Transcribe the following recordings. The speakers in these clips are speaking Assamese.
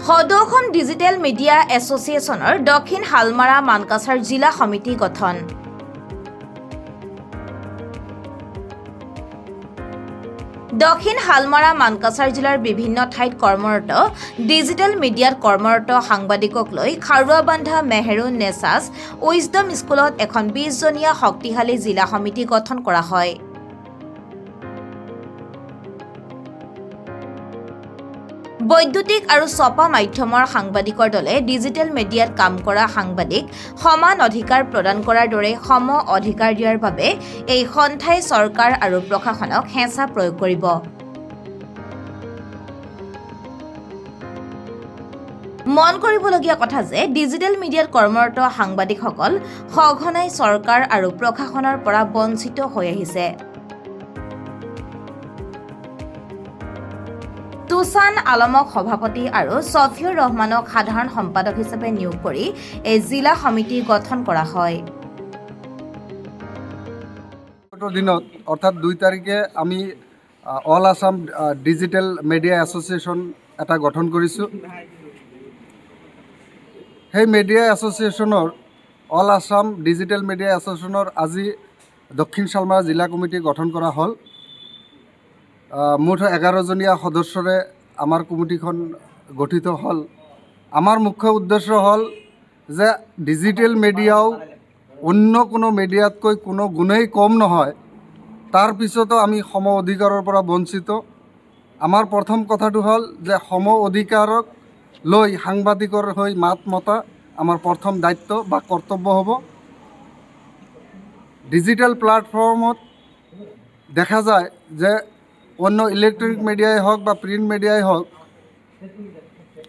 সদৌ অসম ডিজিটেল মিডিয়া এছ'চিয়েশ্যনৰ দক্ষিণ হালমাৰা মানকাছাৰ জিলা সমিতি গঠন। দক্ষিণ হালমাৰা মানকাছাৰ জিলাৰ বিভিন্ন ঠাইত কৰ্মৰত ডিজিটেল মিডিয়াত কৰ্মৰত সাংবাদিকক লৈ খাৰুৱাবান্ধা মেহেৰুন নেছাছ উইজডম স্কুলত এখন 20জনীয়া শক্তিশালী জিলা সমিতি গঠন কৰা হয়। বৈদ্যুতিক আৰু ছপা মাধ্যমৰ সাংবাদিকৰ দলে ডিজিটেল মিডিয়াত কাম কৰা সাংবাদিক সমান অধিকাৰ প্ৰদান কৰাৰ দৰে সম অধিকাৰ দিয়াৰ বাবে এই সন্থাই চৰকাৰ আৰু প্ৰশাসনক হেঁচা প্ৰয়োগ কৰিব। মন কৰিবলগীয়া কথা যে ডিজিটেল মিডিয়াত কৰ্মৰত সাংবাদিকসকল সঘনাই চৰকাৰ আৰু প্ৰশাসনৰ পৰা বঞ্চিত হৈ আহিছে। তুছান আলমক সভাপতি আৰু ছফিউৰ ৰহমানক সাধাৰণ সম্পাদক হিচাপে নিয়োগ কৰি এই জিলা সমিতি গঠন কৰা হয়। দিনত অৰ্থাৎ 2 তাৰিখে আমি all Assam digital media association এটা গঠন কৰিছোঁ। সেই মিডিয়া এছ'চিয়েশ্যনৰ অল আছাম ডিজিটেল মিডিয়া এছ'চিয়েশ্যনৰ আজি দক্ষিণ শালমাৰা জিলা কমিটি গঠন কৰা হ'ল। মুঠ 11জনীয়া সদস্যৰে আমাৰ কমিটিখন গঠিত হ'ল। আমাৰ মুখ্য উদ্দেশ্য হ'ল যে ডিজিটেল মিডিয়াও অন্য কোনো মিডিয়াতকৈ কোনো গুণেই কম নহয়, তাৰ পিছতো আমি সম অধিকাৰৰ পৰা বঞ্চিত। আমাৰ প্ৰথম কথাটো হ'ল যে সম অধিকাৰক লৈ সাংবাদিকৰ হৈ মাত মতা আমাৰ প্ৰথম দায়িত্ব বা কৰ্তব্য হ'ব। ডিজিটেল প্লেটফৰ্মত দেখা যায় যে অন্য ইলেক্ট্ৰনিক মিডিয়াই হওক বা প্ৰিণ্ট মিডিয়াই হওক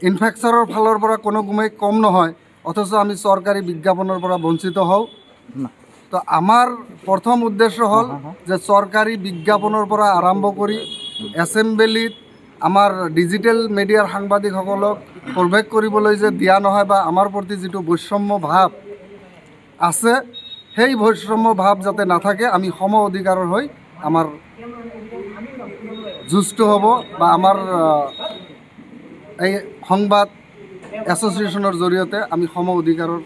ইনফ্ৰাষ্ট্ৰাকচাৰৰ ফালৰ পৰা কোনো গুণেই কম নহয়, অথচ আমি চৰকাৰী বিজ্ঞাপনৰ পৰা বঞ্চিত হওঁ। তো আমাৰ প্ৰথম উদ্দেশ্য হ'ল যে চৰকাৰী বিজ্ঞাপনৰ পৰা আৰম্ভ কৰি এছেম্বলিত আমাৰ ডিজিটেল মিডিয়াৰ সাংবাদিকসকলক প্ৰৱেশ কৰিবলৈ যে দিয়া নহয় বা আমাৰ প্ৰতি যিটো বৈষম্য ভাৱ আছে, সেই বৈষম্য ভাৱ যাতে নাথাকে আমি সম অধিকাৰৰ হৈ আমাৰ যুঁজটো হ'ব বা আমাৰ এই সংবাদ এছ'চিয়েশ্যনৰ জৰিয়তে আমি সম অধিকাৰৰ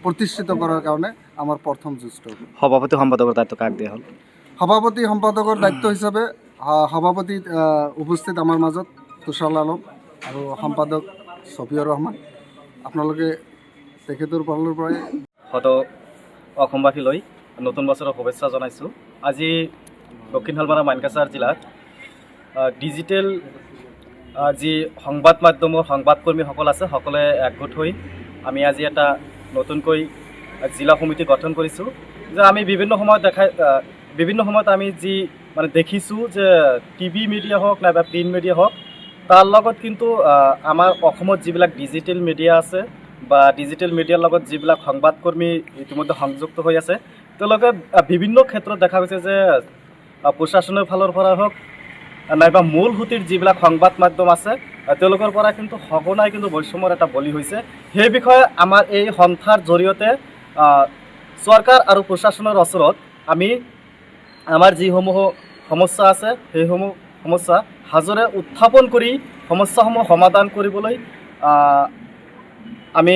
প্ৰতিষ্ঠিত কৰাৰ কাৰণে আমাৰ প্ৰথম যুঁজটো হ'ব। সভাপতি সম্পাদকৰ দায়িত্ব কাক দিয়া হ'ল? সভাপতি সম্পাদকৰ দায়িত্ব হিচাপে সভাপতি উপস্থিত আমাৰ মাজত তুছান আলম আৰু সম্পাদক ছফিউৰ ৰহমান। আপোনালোকে তেখেতৰ ফালৰ পৰাই সদৌ অসমবাসীলৈ নতুন বছৰৰ শুভেচ্ছা জনাইছোঁ। আজি দক্ষিণ হালমাৰা মানকাছাৰ জিলাত ডিজিটেল যি সংবাদ মাধ্যমৰ সংবাদকৰ্মীসকল আছে সকলোৱে একগোট হৈ আমি আজি এটা নতুনকৈ জিলা সমিতি গঠন কৰিছোঁ। যে আমি বিভিন্ন সময়ত আমি যি দেখিছোঁ যে টিভি মিডিয়া হওক নাইবা প্ৰিণ্ট মিডিয়া হওক, তাৰ লগত কিন্তু আমাৰ অসমত যিবিলাক ডিজিটেল মিডিয়া আছে বা ডিজিটেল মিডিয়াৰ লগত যিবিলাক সংবাদকৰ্মী ইতিমধ্যে সংযুক্ত হৈ আছে, তেওঁলোকে বিভিন্ন ক্ষেত্ৰত দেখা গৈছে যে প্ৰশাসনৰ ফালৰ পৰা হওক নাইবা মূল সুঁতিৰ যিবিলাক সংবাদ মাধ্যম আছে তেওঁলোকৰ পৰা কিন্তু সঘনাই কিন্তু বৈষম্যৰ এটা বলি হৈছে। সেই বিষয়ে আমাৰ এই সন্থাৰ জৰিয়তে চৰকাৰ আৰু প্ৰশাসনৰ ওচৰত আমি আমাৰ যিসমূহ সমস্যা আছে সেইসমূহ সমস্যা সাজৰে উত্থাপন কৰি সমস্যাসমূহ সমাধান কৰিবলৈ আমি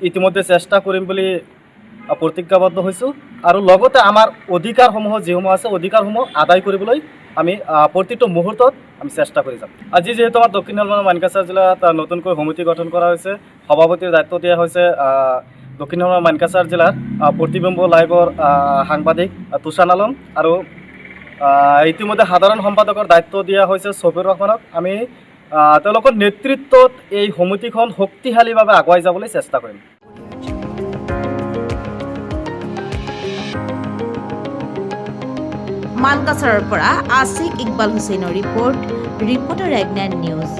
ইতিমধ্যে চেষ্টা কৰিম বুলি প্ৰতিজ্ঞাবদ্ধ হৈছোঁ। আৰু লগতে আমাৰ অধিকাৰসমূহ যিসমূহ আছে অধিকাৰসমূহ আদায় কৰিবলৈ আমি প্ৰতিটো মুহূৰ্তত আমি চেষ্টা কৰি যাম। আজি যিহেতু আমাৰ দক্ষিণ হালমাৰা মানকাছাৰ জিলাত নতুনকৈ সমিতি গঠন কৰা হৈছে, সভাপতিৰ দায়িত্ব দিয়া হৈছে দক্ষিণ হালমাৰা মানকাছাৰ জিলাৰ প্ৰতিবিম্ব লাইভৰ সাংবাদিক তুছান আলম আৰু ইতিমধ্যে সাধাৰণ সম্পাদকৰ দায়িত্ব দিয়া হৈছে ছফিউৰ ৰহমানক। আমি তেওঁলোকৰ নেতৃত্বত এই সমিতিখন শক্তিশালীভাৱে আগুৱাই যাবলৈ চেষ্টা কৰিম। মানকাছাৰৰ পৰা আছিক ইকবাল হুছেইনৰ ৰিপৰ্টাৰ এগনান নিউজ।